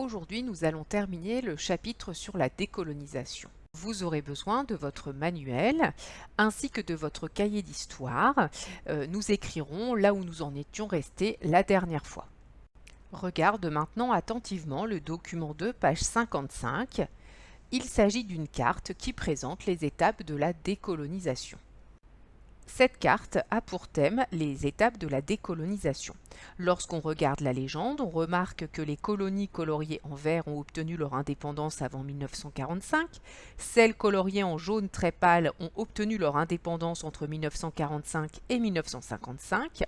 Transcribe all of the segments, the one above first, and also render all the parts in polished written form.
Aujourd'hui, nous allons terminer le chapitre sur la décolonisation. Vous aurez besoin de votre manuel ainsi que de votre cahier d'histoire. Nous écrirons là où nous en étions restés la dernière fois. Regarde maintenant attentivement le document 2, page 55. Il s'agit d'une carte qui présente les étapes de la décolonisation. Cette carte a pour thème les étapes de la décolonisation. Lorsqu'on regarde la légende, on remarque que les colonies coloriées en vert ont obtenu leur indépendance avant 1945, celles coloriées en jaune très pâle ont obtenu leur indépendance entre 1945 et 1955.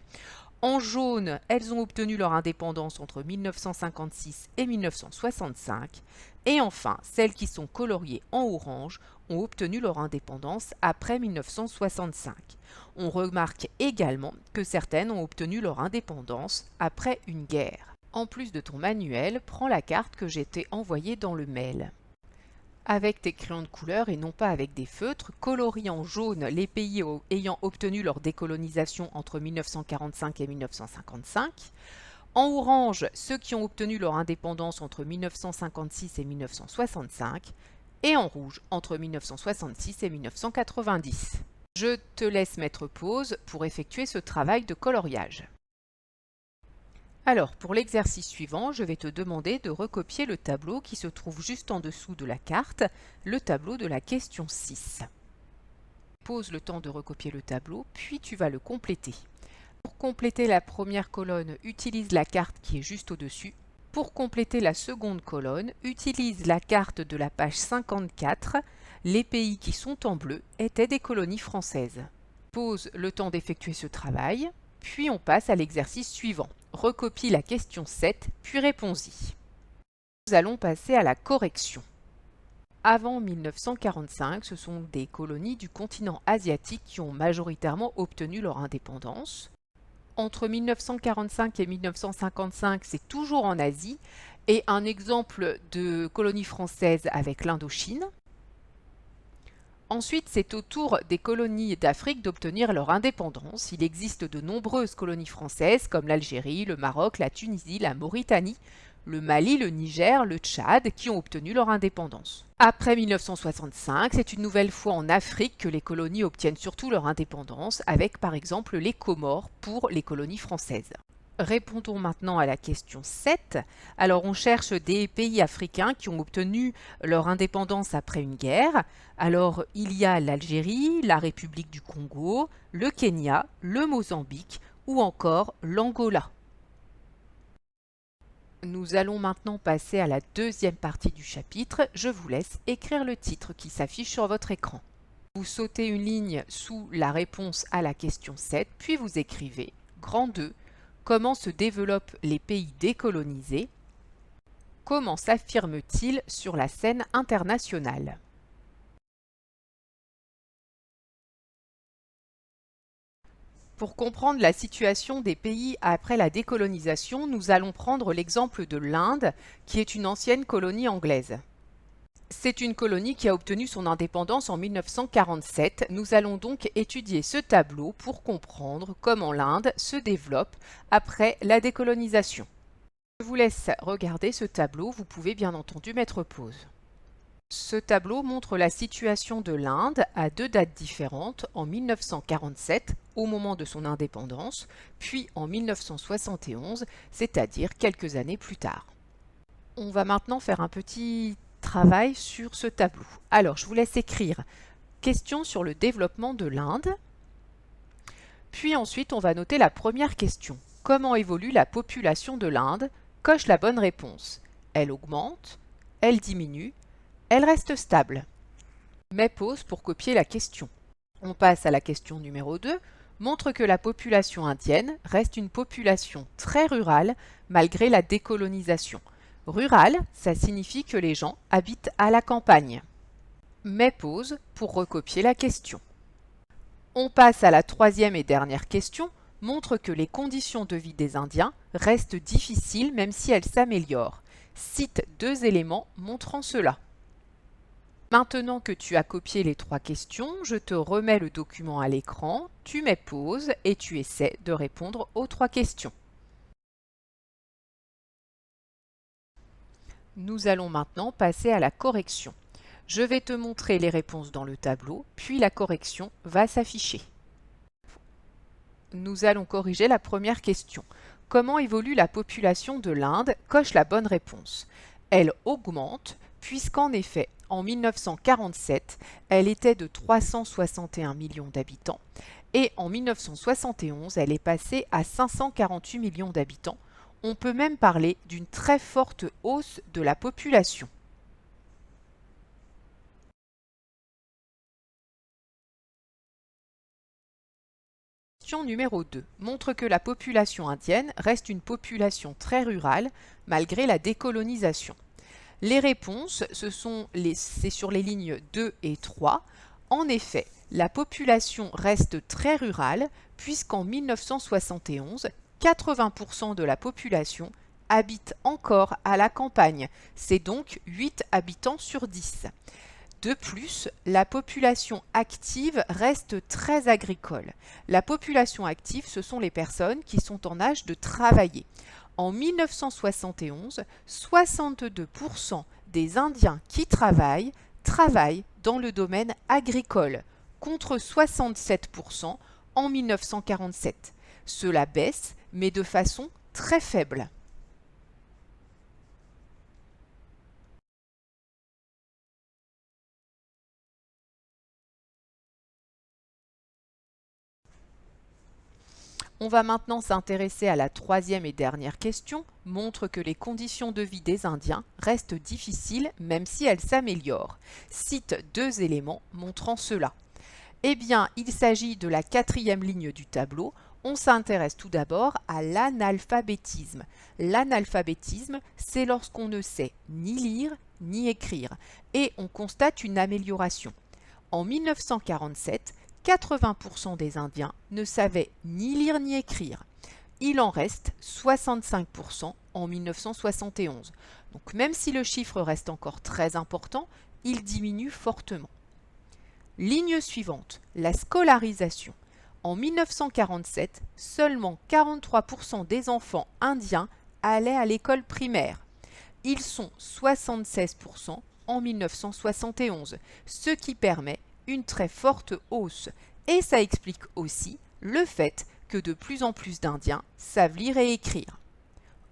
En jaune, elles ont obtenu leur indépendance entre 1956 et 1965. Et enfin, celles qui sont coloriées en orange ont obtenu leur indépendance après 1965. On remarque également que certaines ont obtenu leur indépendance après une guerre. En plus de ton manuel, prends la carte que j'ai t'ai envoyée dans le mail. Avec tes crayons de couleur et non pas avec des feutres, colorie en jaune les pays ayant obtenu leur décolonisation entre 1945 et 1955. En orange, ceux qui ont obtenu leur indépendance entre 1956 et 1965. Et en rouge, entre 1966 et 1990. Je te laisse mettre pause pour effectuer ce travail de coloriage. Alors, pour l'exercice suivant, je vais te demander de recopier le tableau qui se trouve juste en dessous de la carte, le tableau de la question 6. Pose le temps de recopier le tableau, puis tu vas le compléter. Pour compléter la première colonne, utilise la carte qui est juste au-dessus. Pour compléter la seconde colonne, utilise la carte de la page 54. Les pays qui sont en bleu étaient des colonies françaises. Pose le temps d'effectuer ce travail, puis on passe à l'exercice suivant. Recopie la question 7, puis réponds-y. Nous allons passer à la correction. Avant 1945, ce sont des colonies du continent asiatique qui ont majoritairement obtenu leur indépendance. Entre 1945 et 1955, c'est toujours en Asie, et un exemple de colonie française avec l'Indochine. Ensuite, c'est au tour des colonies d'Afrique d'obtenir leur indépendance. Il existe de nombreuses colonies françaises comme l'Algérie, le Maroc, la Tunisie, la Mauritanie, le Mali, le Niger, le Tchad qui ont obtenu leur indépendance. Après 1965, c'est une nouvelle fois en Afrique que les colonies obtiennent surtout leur indépendance, avec par exemple les Comores pour les colonies françaises. Répondons maintenant à la question 7. Alors on cherche des pays africains qui ont obtenu leur indépendance après une guerre. Alors il y a l'Algérie, la République du Congo, le Kenya, le Mozambique ou encore l'Angola. Nous allons maintenant passer à la deuxième partie du chapitre. Je vous laisse écrire le titre qui s'affiche sur votre écran. Vous sautez une ligne sous la réponse à la question 7, puis vous écrivez grand 2. Comment se développent les pays décolonisés? Comment s'affirment-ils sur la scène internationale? Pour comprendre la situation des pays après la décolonisation, nous allons prendre l'exemple de l'Inde, qui est une ancienne colonie anglaise. C'est une colonie qui a obtenu son indépendance en 1947. Nous allons donc étudier ce tableau pour comprendre comment l'Inde se développe après la décolonisation. Je vous laisse regarder ce tableau, vous pouvez bien entendu mettre pause. Ce tableau montre la situation de l'Inde à deux dates différentes, en 1947, au moment de son indépendance, puis en 1971, c'est-à-dire quelques années plus tard. On va maintenant faire un petit travail sur ce tableau. Alors, je vous laisse écrire question sur le développement de l'Inde. Puis ensuite, on va noter la première question. Comment évolue la population de l'Inde? Coche la bonne réponse. Elle augmente, elle diminue, elle reste stable. Mets pause pour copier la question. On passe à la question numéro 2. Montre que la population indienne reste une population très rurale malgré la décolonisation. Rural, ça signifie que les gens habitent à la campagne. Mets pause pour recopier la question. On passe à la troisième et dernière question. Montre que les conditions de vie des Indiens restent difficiles même si elles s'améliorent. Cite deux éléments montrant cela. Maintenant que tu as copié les trois questions, je te remets le document à l'écran, tu mets pause et tu essaies de répondre aux trois questions. Nous allons maintenant passer à la correction. Je vais te montrer les réponses dans le tableau, puis la correction va s'afficher. Nous allons corriger la première question. Comment évolue la population de l'Inde? Coche la bonne réponse. Elle augmente puisqu'en effet, en 1947, elle était de 361 millions d'habitants et en 1971, elle est passée à 548 millions d'habitants. On peut même parler d'une très forte hausse de la population. Question numéro 2 montre que la population indienne reste une population très rurale malgré la décolonisation. Les réponses, c'est sur les lignes 2 et 3. En effet, la population reste très rurale puisqu'en 1971, 80% de la population habite encore à la campagne. C'est donc 8 habitants sur 10. De plus, la population active reste très agricole. La population active, ce sont les personnes qui sont en âge de travailler. En 1971, 62% des Indiens qui travaillent dans le domaine agricole, contre 67% en 1947. Cela baisse, mais de façon très faible. On va maintenant s'intéresser à la troisième et dernière question, montre que les conditions de vie des Indiens restent difficiles même si elles s'améliorent. Cite 2 éléments montrant cela. Eh bien, il s'agit de la 4e ligne du tableau. On s'intéresse tout d'abord à l'analphabétisme. L'analphabétisme, c'est lorsqu'on ne sait ni lire ni écrire et on constate une amélioration. En 1947, 80% des Indiens ne savaient ni lire ni écrire. Il en reste 65% en 1971. Donc même si le chiffre reste encore très important, il diminue fortement. Ligne suivante, la scolarisation. En 1947, seulement 43% des enfants indiens allaient à l'école primaire. Ils sont 76% en 1971, ce qui permet une très forte hausse. Et ça explique aussi le fait que de plus en plus d'Indiens savent lire et écrire.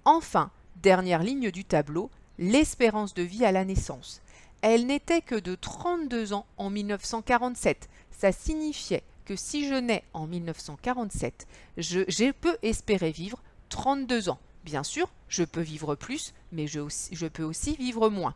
Enfin, dernière ligne du tableau, l'espérance de vie à la naissance. Elle n'était que de 32 ans en 1947. Ça signifiait que si je nais en 1947, je peux espérer vivre 32 ans. Bien sûr, je peux vivre plus, mais je peux aussi vivre moins.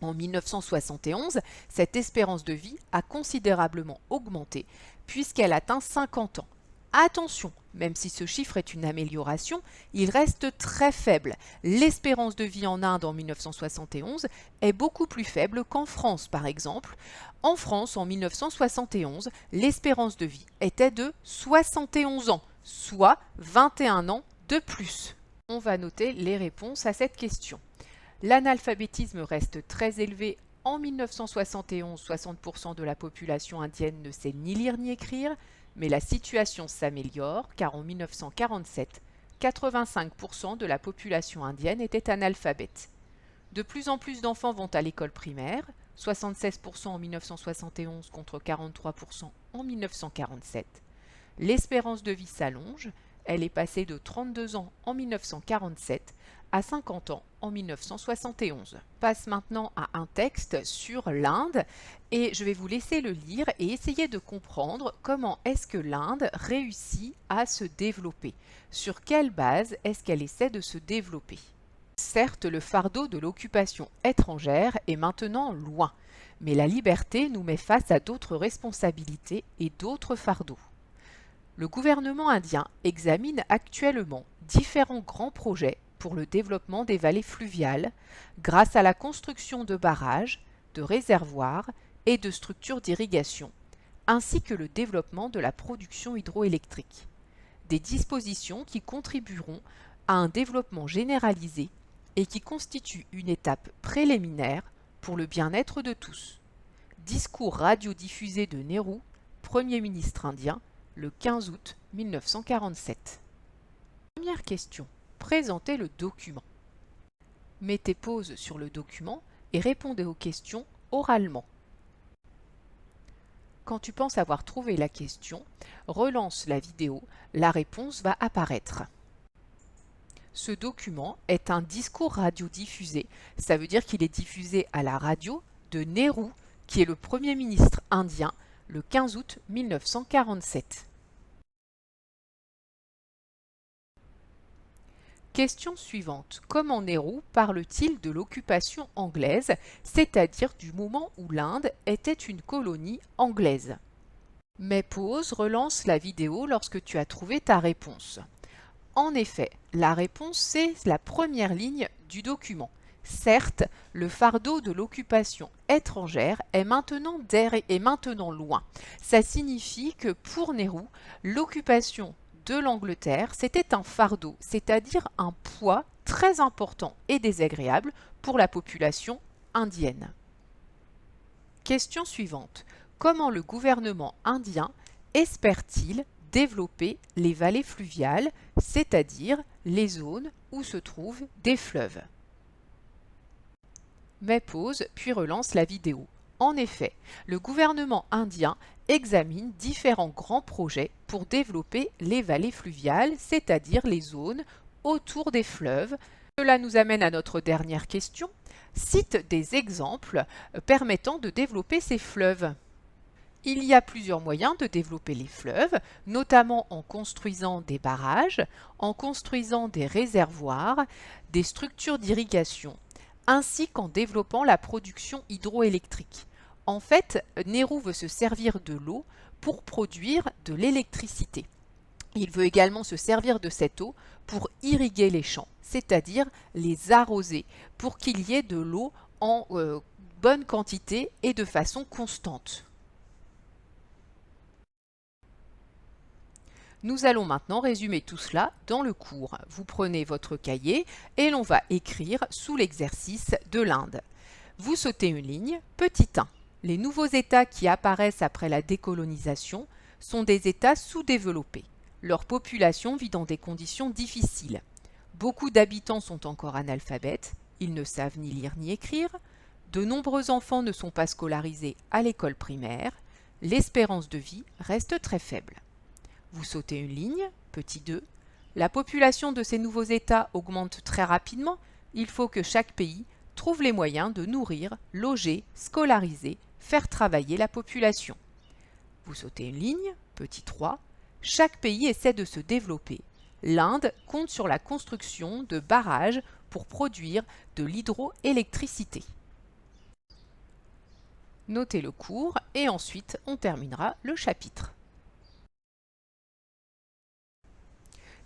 En 1971, cette espérance de vie a considérablement augmenté puisqu'elle atteint 50 ans. Attention, même si ce chiffre est une amélioration, il reste très faible. L'espérance de vie en Inde en 1971 est beaucoup plus faible qu'en France, par exemple. En France, en 1971, l'espérance de vie était de 71 ans, soit 21 ans de plus. On va noter les réponses à cette question. L'analphabétisme reste très élevé. En 1971, 60% de la population indienne ne sait ni lire ni écrire, mais la situation s'améliore car en 1947, 85% de la population indienne était analphabète. De plus en plus d'enfants vont à l'école primaire, 76% en 1971 contre 43% en 1947. L'espérance de vie s'allonge, elle est passée de 32 ans en 1947 à 50 ans en 1971. On passe maintenant à un texte sur l'Inde et je vais vous laisser le lire et essayer de comprendre comment est-ce que l'Inde réussit à se développer. Sur quelle base est-ce qu'elle essaie de se développer? Certes, le fardeau de l'occupation étrangère est maintenant loin, mais la liberté nous met face à d'autres responsabilités et d'autres fardeaux. Le gouvernement indien examine actuellement différents grands projets pour le développement des vallées fluviales grâce à la construction de barrages, de réservoirs et de structures d'irrigation, ainsi que le développement de la production hydroélectrique. Des dispositions qui contribueront à un développement généralisé et qui constituent une étape préliminaire pour le bien-être de tous. Discours radiodiffusé de Nehru, Premier ministre indien, le 15 août 1947. Première question. Présentez le document. Mettez pause sur le document et répondez aux questions oralement. Quand tu penses avoir trouvé la question, relance la vidéo, la réponse va apparaître. Ce document est un discours radiodiffusé. Ça veut dire qu'il est diffusé à la radio de Nehru, qui est le Premier ministre indien, le 15 août 1947. Question suivante. Comment Nehru parle-t-il de l'occupation anglaise, c'est-à-dire du moment où l'Inde était une colonie anglaise? Mets pause, relance la vidéo lorsque tu as trouvé ta réponse. En effet, la réponse c'est la première ligne du document. Certes, le fardeau de l'occupation étrangère est maintenant loin. Ça signifie que pour Nehru, l'occupation de l'Angleterre, c'était un fardeau, c'est-à-dire un poids très important et désagréable pour la population indienne. Question suivante. Comment le gouvernement indien espère-t-il développer les vallées fluviales, c'est-à-dire les zones où se trouvent des fleuves? Mets pause, puis relance la vidéo. En effet, le gouvernement indien examine différents grands projets pour développer les vallées fluviales, c'est-à-dire les zones autour des fleuves. Cela nous amène à notre dernière question. Cite des exemples permettant de développer ces fleuves. Il y a plusieurs moyens de développer les fleuves, notamment en construisant des barrages, en construisant des réservoirs, des structures d'irrigation, ainsi qu'en développant la production hydroélectrique. En fait, Nehru veut se servir de l'eau pour produire de l'électricité. Il veut également se servir de cette eau pour irriguer les champs, c'est-à-dire les arroser, pour qu'il y ait de l'eau en bonne quantité et de façon constante. Nous allons maintenant résumer tout cela dans le cours. Vous prenez votre cahier et l'on va écrire sous l'exercice de l'Inde. Vous sautez une ligne, petit 1. Les nouveaux États qui apparaissent après la décolonisation sont des États sous-développés. Leur population vit dans des conditions difficiles. Beaucoup d'habitants sont encore analphabètes, ils ne savent ni lire ni écrire. De nombreux enfants ne sont pas scolarisés à l'école primaire. L'espérance de vie reste très faible. Vous sautez une ligne, petit 2. La population de ces nouveaux États augmente très rapidement. Il faut que chaque pays trouve les moyens de nourrir, loger, scolariser, faire travailler la population. Vous sautez une ligne, petit 3. Chaque pays essaie de se développer. L'Inde compte sur la construction de barrages pour produire de l'hydroélectricité. Notez le cours et ensuite on terminera le chapitre.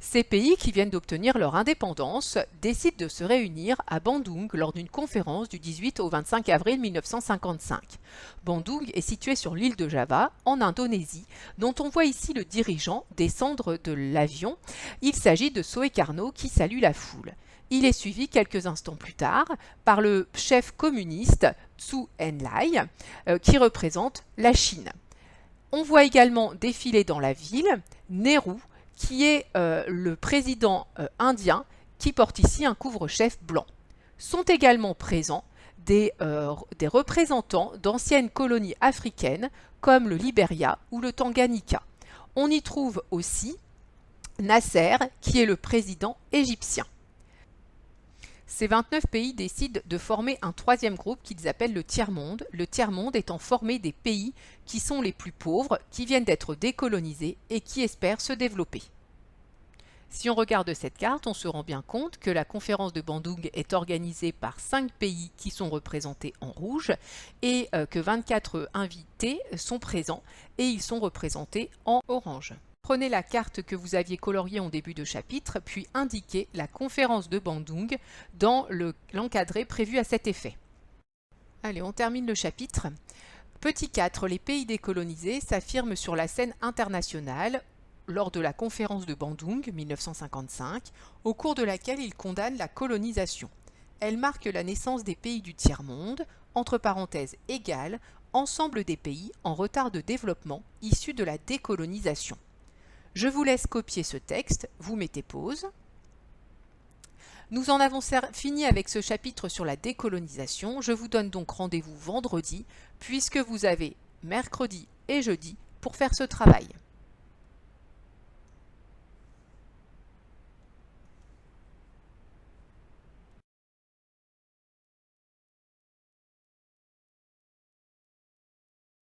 Ces pays qui viennent d'obtenir leur indépendance décident de se réunir à Bandung lors d'une conférence du 18 au 25 avril 1955. Bandung est situé sur l'île de Java, en Indonésie, dont on voit ici le dirigeant descendre de l'avion. Il s'agit de Soekarno qui salue la foule. Il est suivi quelques instants plus tard par le chef communiste Zhou Enlai qui représente la Chine. On voit également défiler dans la ville Nehru, qui est le président indien qui porte ici un couvre-chef blanc. Sont également présents des représentants d'anciennes colonies africaines comme le Liberia ou le Tanganyika. On y trouve aussi Nasser qui est le président égyptien. Ces 29 pays décident de former un troisième groupe qu'ils appellent le tiers-monde, le tiers-monde étant formé des pays qui sont les plus pauvres, qui viennent d'être décolonisés et qui espèrent se développer. Si on regarde cette carte, on se rend bien compte que la conférence de Bandung est organisée par 5 pays qui sont représentés en rouge et que 24 invités sont présents et ils sont représentés en orange. Prenez la carte que vous aviez coloriée en début de chapitre, puis indiquez la conférence de Bandung dans l'encadré prévu à cet effet. Allez, on termine le chapitre. Petit 4. Les pays décolonisés s'affirment sur la scène internationale lors de la conférence de Bandung 1955, au cours de laquelle ils condamnent la colonisation. Elle marque la naissance des pays du tiers-monde, entre parenthèses égales, ensemble des pays en retard de développement issus de la décolonisation. Je vous laisse copier ce texte, vous mettez pause. Nous en avons fini avec ce chapitre sur la décolonisation. Je vous donne donc rendez-vous vendredi, puisque vous avez mercredi et jeudi pour faire ce travail.